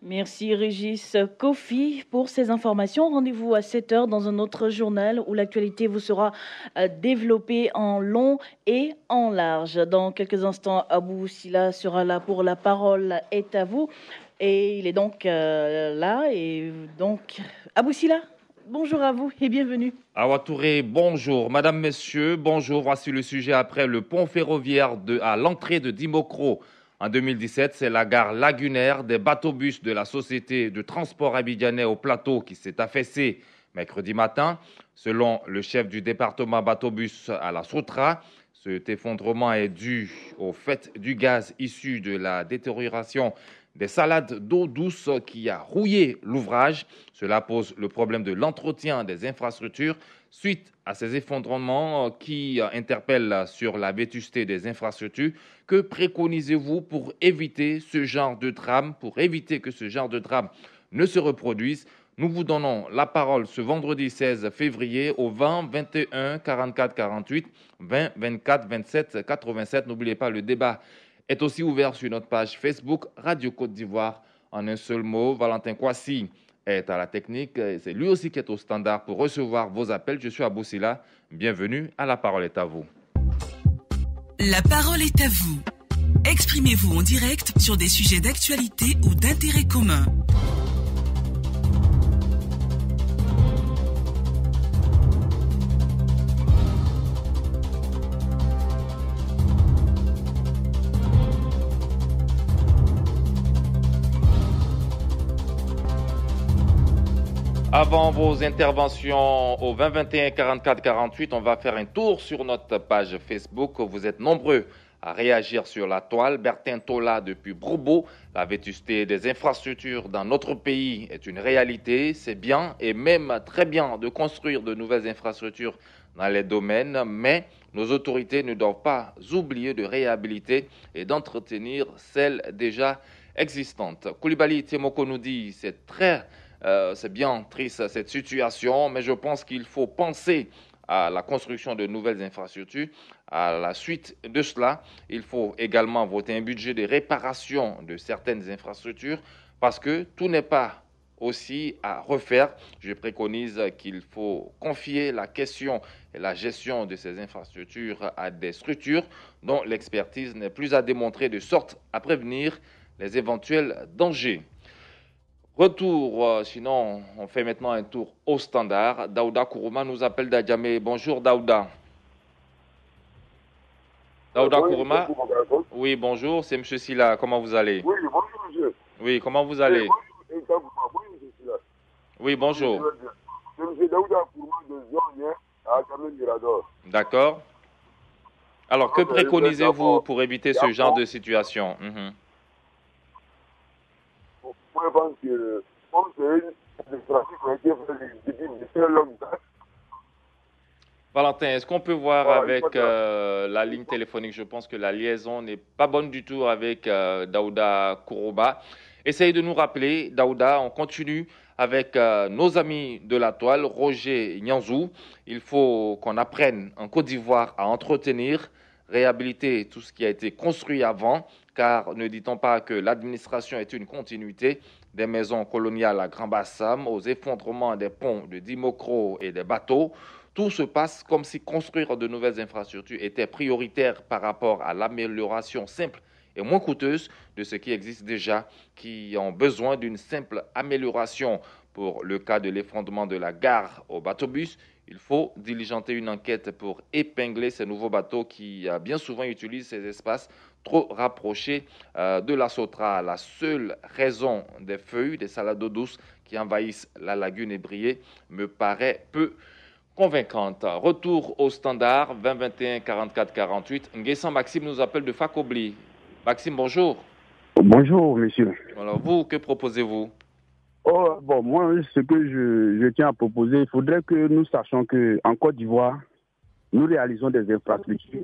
Merci Régis Kofi pour ces informations. Rendez-vous à 7 heures dans un autre journal où l'actualité vous sera développée en long et en large. Dans quelques instants, Abou Silla sera là pour La parole est à vous. Et il est donc là. Et donc, Abou Silla, bonjour à vous et bienvenue. Awa Touré, bonjour. Madame, Messieurs, bonjour. Voici le sujet après le pont ferroviaire à l'entrée de Dimokro. En 2017, c'est la gare lagunaire des bateaux-bus de la société de transport abidjanais au plateau qui s'est affaissée mercredi matin. Selon le chef du département bateau-bus à la Sotra, cet effondrement est dû au fait du gaz issu de la détérioration des salades d'eau douce qui a rouillé l'ouvrage. Cela pose le problème de l'entretien des infrastructures suite à ces effondrements qui interpellent sur la vétusté des infrastructures. Que préconisez-vous pour éviter ce genre de drame, pour éviter que ce genre de drame ne se reproduise? Nous vous donnons la parole ce vendredi 16 février au 20 21 44 48 20 24 27 87. N'oubliez pas, le débat est aussi ouvert sur notre page Facebook Radio Côte d'Ivoire. En un seul mot, Valentin Kwasi est à la technique. C'est lui aussi qui est au standard pour recevoir vos appels. Je suis Abou Silla. Bienvenue à La parole est à vous. La parole est à vous. Exprimez-vous en direct sur des sujets d'actualité ou d'intérêt commun. Avant vos interventions au 20 21 44 48, on va faire un tour sur notre page Facebook. Vous êtes nombreux à réagir sur la toile. Bertin Tola depuis Brobo. La vétusté des infrastructures dans notre pays est une réalité. C'est bien et même très bien de construire de nouvelles infrastructures dans les domaines, mais nos autorités ne doivent pas oublier de réhabiliter et d'entretenir celles déjà existantes. Koulibaly Temoko nous dit c'est bien triste cette situation, mais je pense qu'il faut penser à la construction de nouvelles infrastructures. À la suite de cela, il faut également voter un budget de réparation de certaines infrastructures parce que tout n'est pas aussi à refaire. Je préconise qu'il faut confier la question et la gestion de ces infrastructures à des structures dont l'expertise n'est plus à démontrer, de sorte à prévenir les éventuels dangers. Retour, sinon on fait maintenant un tour au standard. Daouda Kourouma nous appelle d'Adjamé. Bonjour Daouda. Daouda Kourouma. Oui, bonjour, c'est M. Silla. Comment vous allez? Oui, bonjour monsieur. Oui, comment vous allez? Oui, bonjour. C'est M. Daouda Kourouma de Zion, à Adjamé Mirador. D'accord. Alors, que préconisez-vous pour éviter ce genre de situation? Moi, je pense que c'est une pratique qui a été faite depuis très longtemps. Valentin, est-ce qu'on peut voir avec la ligne téléphonique? Je pense que la liaison n'est pas bonne du tout avec Daouda Kouroba. Essayez de nous rappeler, Daouda, on continue avec nos amis de la toile, Roger Nyanzou. Il faut qu'on apprenne en Côte d'Ivoire à entretenir, réhabiliter tout ce qui a été construit avant, car ne dit-on pas que l'administration est une continuité des maisons coloniales à Grand Bassam, aux effondrements des ponts de Dimokro et des bateaux. Tout se passe comme si construire de nouvelles infrastructures était prioritaire par rapport à l'amélioration simple et moins coûteuse de ce qui existe déjà, qui ont besoin d'une simple amélioration. Pour le cas de l'effondrement de la gare au bateau-bus, il faut diligenter une enquête pour épingler ces nouveaux bateaux qui bien souvent utilisent ces espaces trop rapprochés de la Sotra. La seule raison des feuilles, des salades d'eau douce qui envahissent la lagune ébriée me paraît peu convaincante. Retour au standard 20 21 44 48. Nguessan Maxime nous appelle de Fakobli. Maxime, bonjour. Bonjour, monsieur. Alors vous, que proposez-vous? Bon, moi, ce que je tiens à proposer, il faudrait que nous sachions qu'en Côte d'Ivoire, nous réalisons des infrastructures.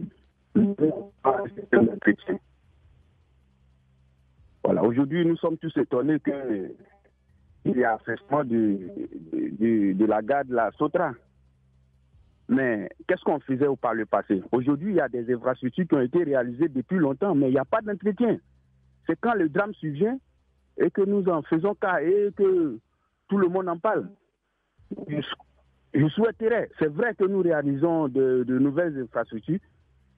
Voilà, aujourd'hui, nous sommes tous étonnés qu'il y a affaissement de la gare de la Sotra. Mais qu'est-ce qu'on faisait par le passé? Aujourd'hui, il y a des infrastructures qui ont été réalisées depuis longtemps, mais il n'y a pas d'entretien. C'est quand le drame survient et que nous en faisons cas et que tout le monde en parle. Je souhaiterais, c'est vrai que nous réalisons de nouvelles infrastructures,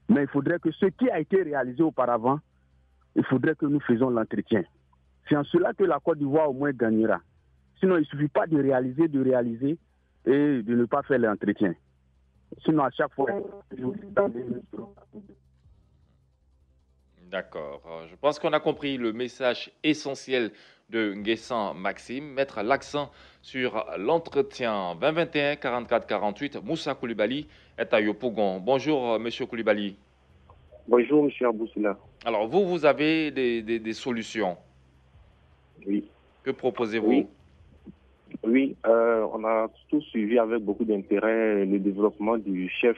mais il faudrait que ce qui a été réalisé auparavant, il faudrait que nous faisions l'entretien. C'est en cela que la Côte d'Ivoire au moins gagnera. Sinon, il ne suffit pas de réaliser et de ne pas faire l'entretien. Sinon, à chaque fois, D'accord. Je pense qu'on a compris le message essentiel de Nguessan Maxime, mettre l'accent sur l'entretien. 2021 44 48, Moussa Koulibaly est à Yopougon. Bonjour, monsieur Koulibaly. Bonjour, monsieur Aboussila. Alors, vous avez des solutions. Oui. Que proposez-vous? Oui, on a tous suivi avec beaucoup d'intérêt le développement du chef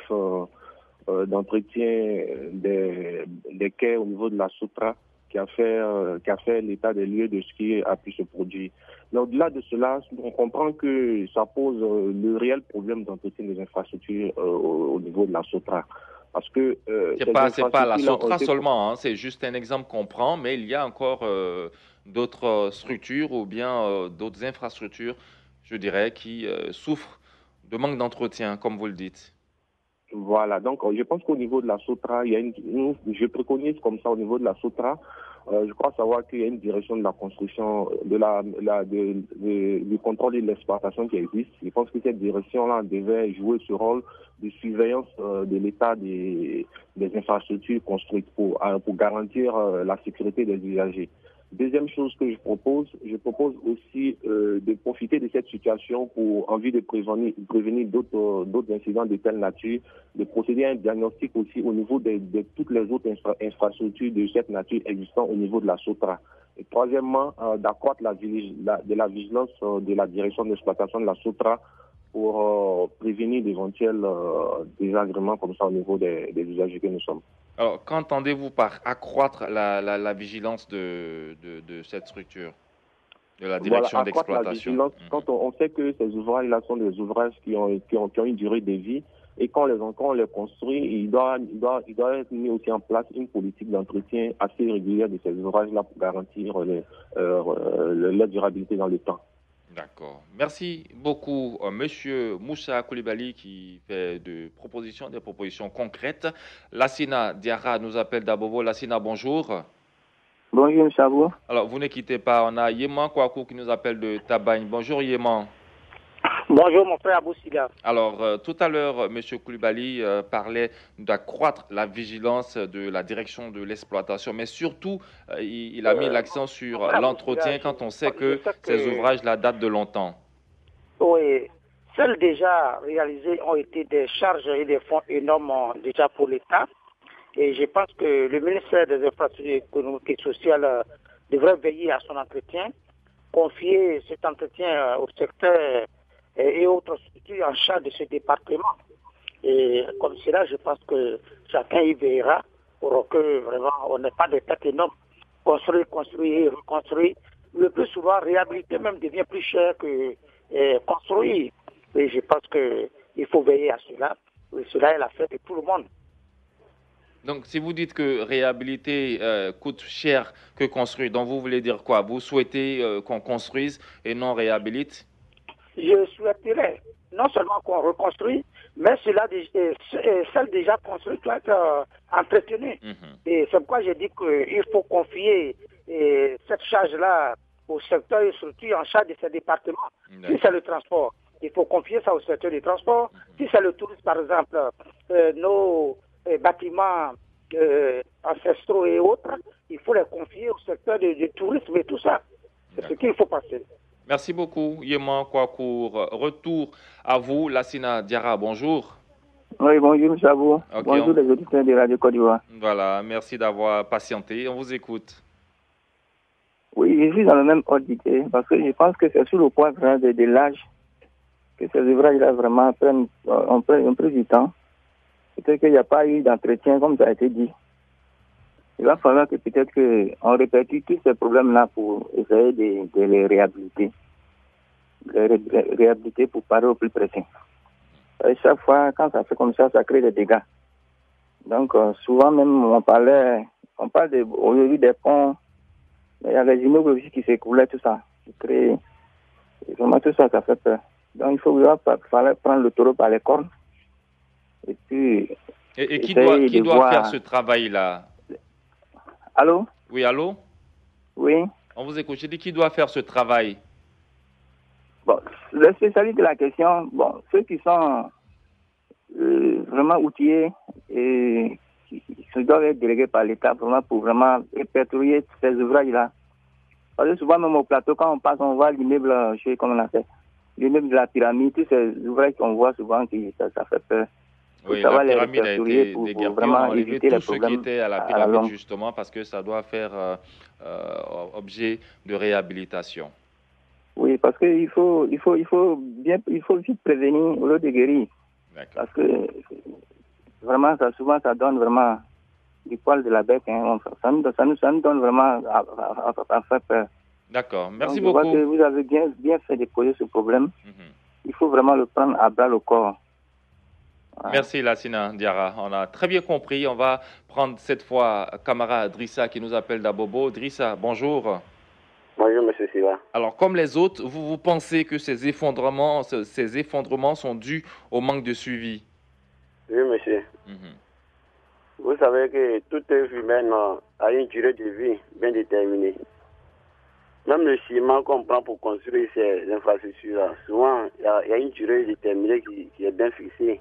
d'entretien des quais au niveau de la Sotra qui a fait l'état des lieux de ce qui a pu se produire. Mais au-delà de cela, on comprend que ça pose le réel problème d'entretien des infrastructures au niveau de la Sotra. Parce que c'est pas la Sotra seulement, hein, c'est juste un exemple qu'on prend, mais il y a encore d'autres structures ou bien d'autres infrastructures, je dirais, qui souffrent de manque d'entretien, comme vous le dites. Voilà, donc je pense qu'au niveau de la Sotra, je préconise comme ça au niveau de la Sotra, je crois savoir qu'il y a une direction de la construction, du contrôle et de l'exploitation qui existe. Je pense que cette direction-là devait jouer ce rôle de surveillance de l'état des infrastructures construites pour garantir la sécurité des usagers. Deuxième chose que je propose aussi de profiter de cette situation pour, en vue de prévenir d'autres incidents de telle nature, de procéder à un diagnostic aussi au niveau de toutes les autres infrastructures de cette nature existant au niveau de la Sotra. Et troisièmement, d'accroître la vigilance de la direction d'exploitation de la Sotra pour prévenir d'éventuels désagréments comme ça au niveau des usagers que nous sommes. Alors, qu'entendez-vous par accroître la vigilance de cette structure, de la direction d'exploitation? Quand on sait que ces ouvrages-là sont des ouvrages qui ont une durée de vie, et quand on les construit, il doit être mis aussi en place une politique d'entretien assez régulière de ces ouvrages-là pour garantir leur durabilité dans le temps. D'accord. Merci beaucoup, monsieur Moussa Koulibaly, qui fait des propositions concrètes. Lassina Diarra nous appelle d'Abobo. Lassina, bonjour. Bonjour, M. Abou. Alors, vous ne quittez pas. On a Yéman Kouakou qui nous appelle de Tabagne. Bonjour, Yéman. Bonjour, mon frère Abou Sila. Alors, tout à l'heure, M. Koulibaly parlait d'accroître la vigilance de la direction de l'exploitation, mais surtout, il a mis l'accent sur l'entretien quand on sait que ces ouvrages-là datent de longtemps. Oui, celles déjà réalisées ont été des charges et des fonds énormes déjà pour l'État. Et je pense que le ministère des Infrastructures économiques et sociales devrait veiller à son entretien, confier cet entretien au secteur et autres structures en charge de ce département. Et comme cela, je pense que chacun y veillera pour que vraiment on n'ait pas de tête énorme. Construire et reconstruire. Le plus souvent, réhabiliter même devient plus cher que construire. Et je pense qu'il faut veiller à cela. Et cela est l'affaire de tout le monde. Donc, si vous dites que réhabiliter coûte cher que construire, donc vous voulez dire quoi? Vous souhaitez qu'on construise et non réhabilite? Je souhaiterais non seulement qu'on reconstruise, mais celle déjà construite doit être entretenue. Et c'est pourquoi j'ai dit qu'il faut confier cette charge-là au secteur et structure en charge de ces départements. Si c'est le transport, il faut confier ça au secteur du transport. Si c'est le tourisme, par exemple, nos bâtiments ancestraux et autres, il faut les confier au secteur du tourisme et tout ça. C'est ce qu'il faut passer. Merci beaucoup, Yéman Kouakour. Retour à vous, Lassina Diarra, bonjour. Oui, bonjour, M. Abou. Okay, bonjour les auditeurs de Radio Côte d'Ivoire. Voilà, merci d'avoir patienté. On vous écoute. Oui, je suis dans le même ordre d'idée, parce que je pense que c'est sur le point de l'âge que ces ouvrages-là vraiment prennent du temps. Peut-être qu'il n'y a pas eu d'entretien, comme ça a été dit. Il va falloir que peut-être qu'on répercute tous ces problèmes-là pour essayer de les réhabiliter. Réhabiliter pour parler au plus pressé. Et chaque fois, quand ça fait comme ça crée des dégâts. Donc, souvent même, on parle aujourd'hui des ponts Il y a les immeubles aussi qui s'écroulaient, tout ça. Vraiment, tout ça, ça fait peur. Donc, il fallait prendre le taureau par les cornes. Et puis... Et qui doit faire ce travail-là? Allô? Oui, allô? Oui. On vous écoute. J'ai dit qui doit faire ce travail? Bon, le spécialiste de la question, bon, ceux qui sont vraiment outillés et qui doivent être délégués par l'État vraiment pour vraiment répertorier ces ouvrages-là. Parce que souvent, même au plateau, quand on passe, on voit l'immeuble, je sais comment on a fait, l'immeuble de la pyramide, tous ces ouvrages qu'on voit souvent, ça fait peur. Oui, la pyramide a été déguerpie, on a enlevé tout ce qui était à la pyramide justement parce que ça doit faire objet de réhabilitation. Oui, parce qu'il faut vite prévenir au lieu de guérir. Parce que vraiment, souvent, ça donne vraiment du poil de la bec. Hein. Ça nous donne vraiment à faire peur. D'accord, merci beaucoup. Je vois que vous avez bien fait de poser ce problème. Il faut vraiment le prendre à bras le corps. Merci Lassina Diarra, on a très bien compris. On va prendre cette fois camarade Drissa qui nous appelle d'Abobo. Drissa, bonjour. Bonjour monsieur Silla. Alors comme les autres, vous pensez que ces effondrements sont dus au manque de suivi? Oui monsieur. Vous savez que toute œuvre humaine a une durée de vie bien déterminée. Même le ciment qu'on prend pour construire ces infrastructures-là, souvent il y a une durée déterminée qui est bien fixée.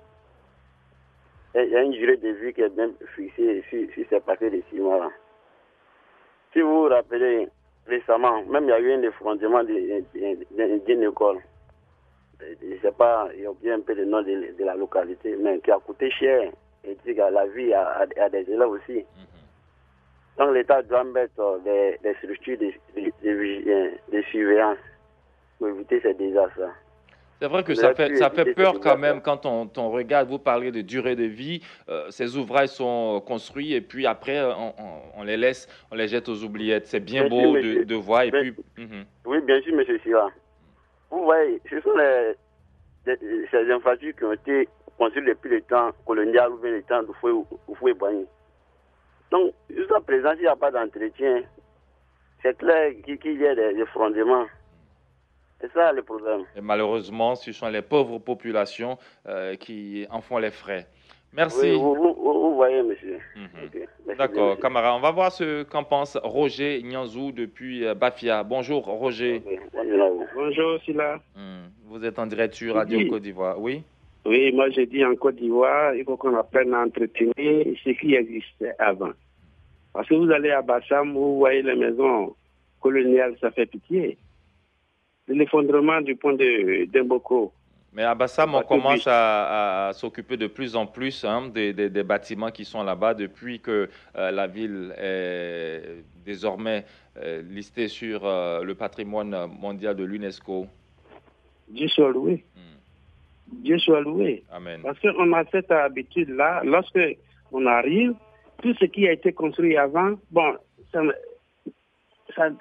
Il y a une durée de vie qui est bien fixée sur ces paquets de ciment-là. Si vous vous rappelez, récemment, même il y a eu un effondrement d'une école. Je ne sais pas, il y a oublié un peu le nom de la localité, mais qui a coûté cher et dit à la vie à des élèves aussi. Donc l'État doit mettre des structures de surveillance pour éviter ces désastres. C'est vrai que ça fait peur quand même quand on regarde, vous parlez de durée de vie, ces ouvrages sont construits et puis après on les laisse, on les jette aux oubliettes. C'est bien beau de voir et puis... Oui, bien sûr, monsieur Silla. Vous voyez, ce sont ces infrastructures qui ont été construites depuis le temps colonial ou bien le temps du Fouet-Boigny. Donc, jusqu'à présent, s'il n'y a pas d'entretien, c'est clair qu'il y a des fondements. C'est ça le problème. Et malheureusement, ce sont les pauvres populations qui en font les frais. Merci. Oui, vous voyez, monsieur. Okay. D'accord, camarade. On va voir ce qu'en pense Roger Nyanzou depuis Bafia. Bonjour, Roger. Okay. Bonjour, Silla. Vous êtes en direct sur Radio Côte d'Ivoire, oui? Oui, moi j'ai dit en Côte d'Ivoire, il faut qu'on apprenne à entretenir ce qui existait avant. Parce que vous allez à Bassam, vous voyez les maisons coloniales, ça fait pitié. L'effondrement du pont de Mboko. Mais à Bassam, on commence à s'occuper de plus en plus des bâtiments qui sont là-bas depuis que la ville est désormais listée sur le patrimoine mondial de l'UNESCO. Dieu soit loué. Dieu soit loué. Amen. Parce qu'on a cette habitude-là, lorsque on arrive, tout ce qui a été construit avant, bon, ça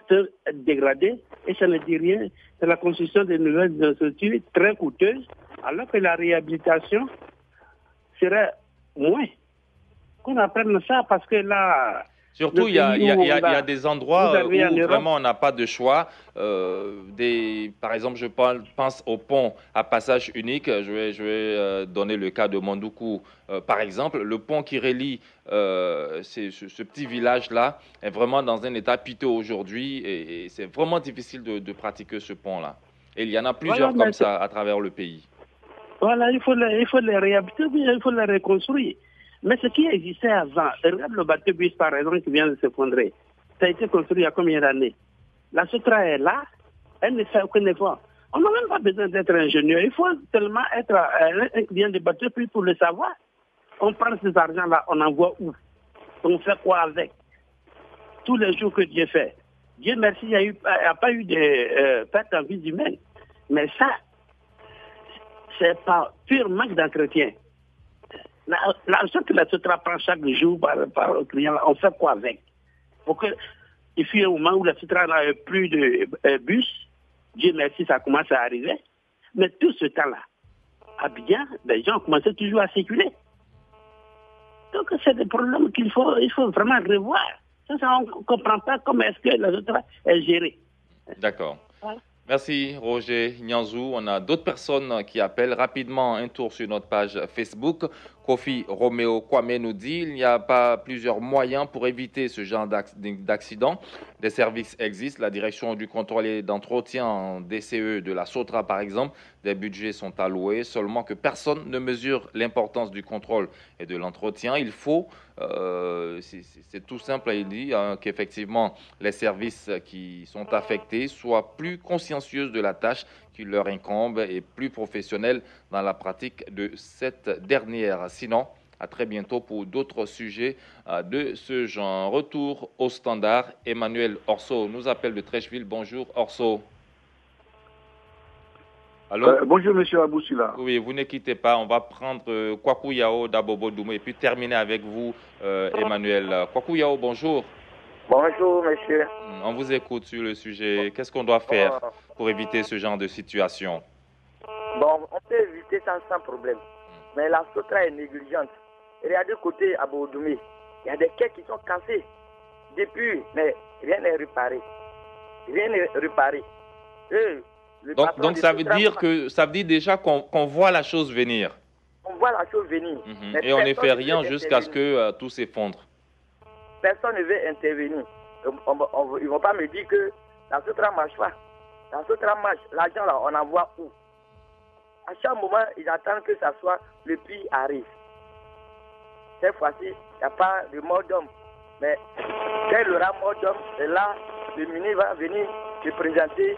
peut être dégradé et ça ne dit rien. C'est la construction de nouvelles infrastructures très coûteuses, alors que la réhabilitation serait moins. Qu'on apprenne ça parce que là... Surtout, il y a des endroits où vraiment on n'a pas de choix. Par exemple, je pense au pont à passage unique. Je vais donner le cas de Mondoukou. Par exemple, le pont qui relie ce petit village-là est vraiment dans un état piteux aujourd'hui et c'est vraiment difficile de pratiquer ce pont-là. Et il y en a plusieurs comme ça à travers le pays. Voilà, il faut les réhabiliter, il faut les reconstruire. Mais ce qui existait avant, regarde le bateau bus par exemple qui vient de s'effondrer. Ça a été construit il y a combien d'années? La Sotra est là, elle ne fait aucun effort. On n'a même pas besoin d'être ingénieur, il faut tellement être un client de bateau bus pour le savoir. On prend cet argent-là, on envoie où? On fait quoi avec? Tous les jours que Dieu fait. Dieu merci, il n'y a pas eu de perte en vie humaine. Mais ça, c'est par pur manque d'entretien. L'argent que la Sotra prend chaque jour par le client, on fait quoi avec? Pour que, il fut un moment où la Sotra n'a plus de bus, Dieu merci, ça commence à arriver. Mais tout ce temps-là, à Abidjan, les gens commençaient toujours à circuler. Donc c'est des problèmes il faut vraiment revoir. Ça, on ne comprend pas comment est-ce que la Sotra est gérée. D'accord. Voilà. Merci Roger Nyanzou. On a d'autres personnes qui appellent. Rapidement, un tour sur notre page Facebook. Kofi Roméo Kwame nous dit il n'y a pas plusieurs moyens pour éviter ce genre d'accident. Des services existent, la direction du contrôle et d'entretien en DCE de la Sotra par exemple. Des budgets sont alloués, seulement que personne ne mesure l'importance du contrôle et de l'entretien. Il faut, c'est tout simple, il dit qu'effectivement les services qui sont affectés soient plus consciencieux de la tâche qui leur incombe et plus professionnels dans la pratique de cette dernière. Sinon, à très bientôt pour d'autres sujets de ce genre. Retour au standard. Emmanuel Orso nous appelle de Trècheville. Bonjour Orso. Allô? Bonjour monsieur Aboussila. Oui, vous ne quittez pas. On va prendre Kwaku Yao d'Abobo Doumé et puis terminer avec vous Emmanuel. Kwaku Yao, bonjour. Bonjour monsieur. On vous écoute sur le sujet. Qu'est-ce qu'on doit faire pour éviter ce genre de situation? Bon, on peut éviter ça sans problème. Mais la Sotra est négligente. Regardez côté Abodoumé, il y a des quais qui sont cassés depuis, mais rien n'est réparé. Rien n'est réparé. Donc ça veut dire déjà qu'on voit la chose venir. On voit la chose venir. Et on ne fait rien jusqu'à ce que tout s'effondre. Personne ne veut intervenir. Ils ne vont pas me dire que la Sotra ne marche pas. La Sotra marche. L'argent là, on envoie où? À chaque moment, ils attendent que ça soit le prix arrive. Cette fois-ci, il n'y a pas de mort d'homme. Mais quand il y aura mort d'homme, c'est là, le ministre va venir se présenter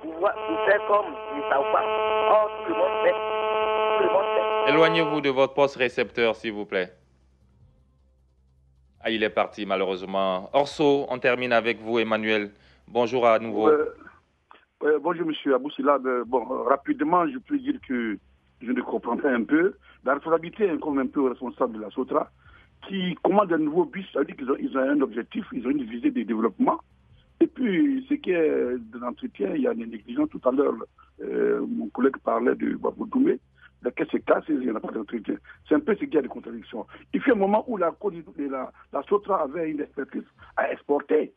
pour faire comme il ne savent pas. Or, tout le monde fait. Tout le monde fait. Éloignez-vous de votre poste récepteur, s'il vous plaît. Ah, il est parti, malheureusement. Orso, on termine avec vous, Emmanuel. Bonjour à nouveau. Bonjour, monsieur Aboussila. Bon, rapidement, je peux dire que je ne comprends pas un peu. La responsabilité est comme un peu responsable de la Sotra, qui commande un nouveau bus, ça veut dire qu'ils ont un objectif, ils ont une visée de développement. Et puis, ce qui est de l'entretien, il y a des négligences. Tout à l'heure, mon collègue parlait de Babou Doumé, la caisse est cassée, il n'y a pas d'entretien. C'est un peu ce qu'il y a de contradiction. Il fait un moment où la Sotra avait une expertise à exporter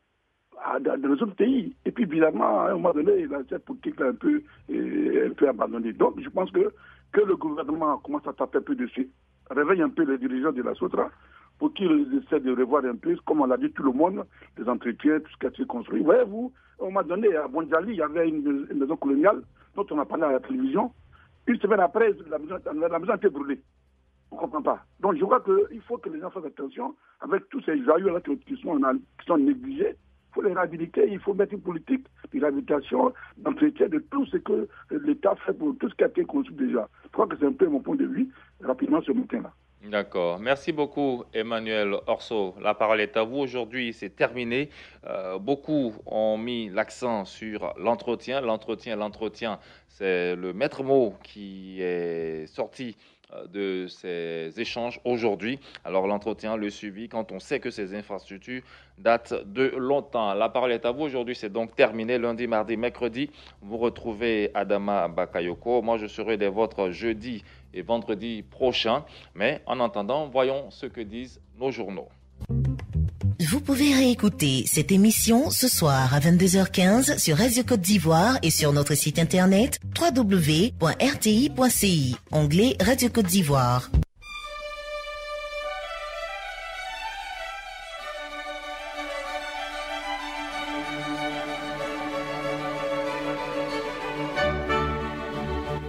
dans les autres pays. Et puis, bizarrement, à un moment donné, cette politique l'a un peu abandonnée. Donc, je pense que le gouvernement commence à taper un peu dessus, réveille un peu les dirigeants de la Sotra pour qu'ils essaient de revoir un peu, comme on l'a dit tout le monde, les entretiens, tout ce qui a été construit. Voyez-vous, à un moment donné, à Bondjali, il y avait une maison coloniale dont on a parlé à la télévision. Une semaine après, la maison a été brûlée. On ne comprend pas. Donc, je crois qu'il faut que les gens fassent attention avec tous ces joyaux-là qui sont négligés. Il faut les réhabiliter, il faut mettre une politique de réhabilitation, d'entretien de tout ce que l'État fait pour tout ce qui a été construit déjà. Je crois que c'est un peu mon point de vue, rapidement ce matin-là. D'accord. Merci beaucoup, Emmanuel Orso. La parole est à vous. Aujourd'hui, c'est terminé. Beaucoup ont mis l'accent sur l'entretien. L'entretien, c'est le maître mot qui est sorti de ces échanges aujourd'hui. Alors l'entretien, le suivi, quand on sait que ces infrastructures datent de longtemps. La parole est à vous. Aujourd'hui, c'est donc terminé. Lundi, mardi, mercredi, vous retrouvez Adama Bakayoko. Moi, je serai des vôtres jeudi et vendredi prochain. Mais en attendant, voyons ce que disent nos journaux. Vous pouvez réécouter cette émission ce soir à 22h15 sur Radio Côte d'Ivoire et sur notre site internet www.rti.ci, onglet Radio Côte d'Ivoire.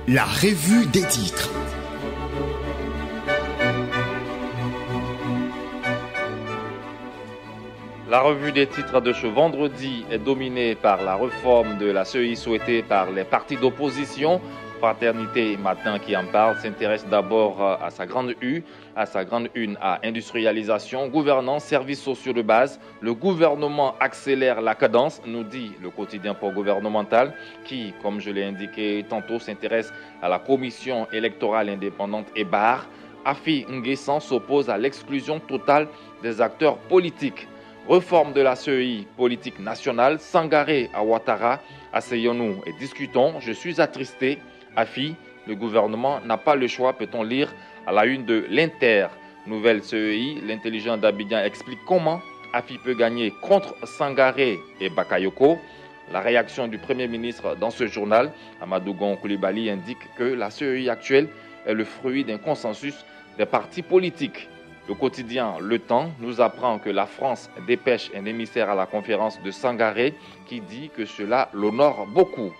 La revue des titres. La revue des titres de ce vendredi est dominée par la réforme de la CEI souhaitée par les partis d'opposition. Fraternité Matin qui en parle s'intéresse d'abord à sa grande U, à sa grande une à industrialisation, gouvernance, services sociaux de base. Le gouvernement accélère la cadence, nous dit le quotidien pro-gouvernemental qui, comme je l'ai indiqué tantôt, s'intéresse à la commission électorale indépendante et barre. Afi Nguessan s'oppose à l'exclusion totale des acteurs politiques. Réforme de la CEI, politique nationale, Sangaré à Ouattara, asseyons-nous et discutons. Je suis attristé. Afi, le gouvernement n'a pas le choix, peut-on lire à la une de l'Inter. Nouvelle CEI, l'intelligent d'Abidjan explique comment AFI peut gagner contre Sangaré et Bakayoko. La réaction du Premier ministre dans ce journal, Amadou Gon Coulibaly, indique que la CEI actuelle est le fruit d'un consensus des partis politiques. Le quotidien Le Temps nous apprend que la France dépêche un émissaire à la conférence de Sangaré qui dit que cela l'honore beaucoup.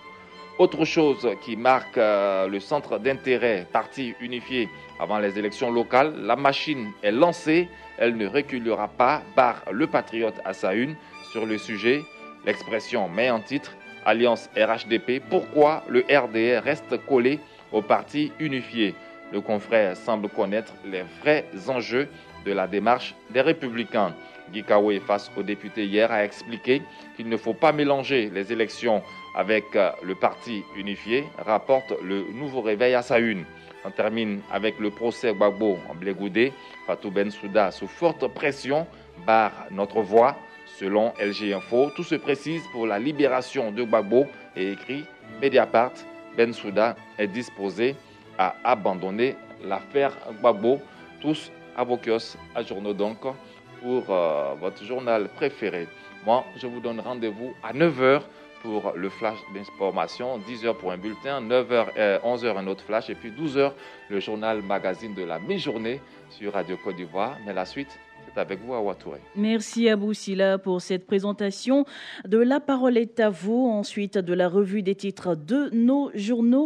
Autre chose qui marque le centre d'intérêt parti unifié avant les élections locales, la machine est lancée, elle ne reculera pas, barre le patriote à sa une. Sur le sujet, l'expression met en titre Alliance RHDP, pourquoi le RDR reste collé au parti unifié. Le confrère semble connaître les vrais enjeux de la démarche des Républicains. Guy Kaoué, face aux députés hier, a expliqué qu'il ne faut pas mélanger les élections avec le parti unifié, rapporte le Nouveau Réveil à sa une. On termine avec le procès Gbagbo en Blé-Goudé. Fatou Bensouda, sous forte pression, barre notre voix. Selon LG Info, tout se précise pour la libération de Gbagbo et écrit Mediapart. Bensouda est disposé à abandonner l'affaire Gbagbo. Tous à vos kiosques, à journaux donc, pour votre journal préféré. Moi, je vous donne rendez-vous à 9h pour le flash d'information, 10h pour un bulletin, 9h, 11h un autre flash, et puis 12h le journal magazine de la mi-journée sur Radio Côte d'Ivoire. Mais la suite, c'est avec vous à Ouattouré. Merci Abou Sila pour cette présentation de La Parole est à vous. Ensuite, de la revue des titres de nos journaux.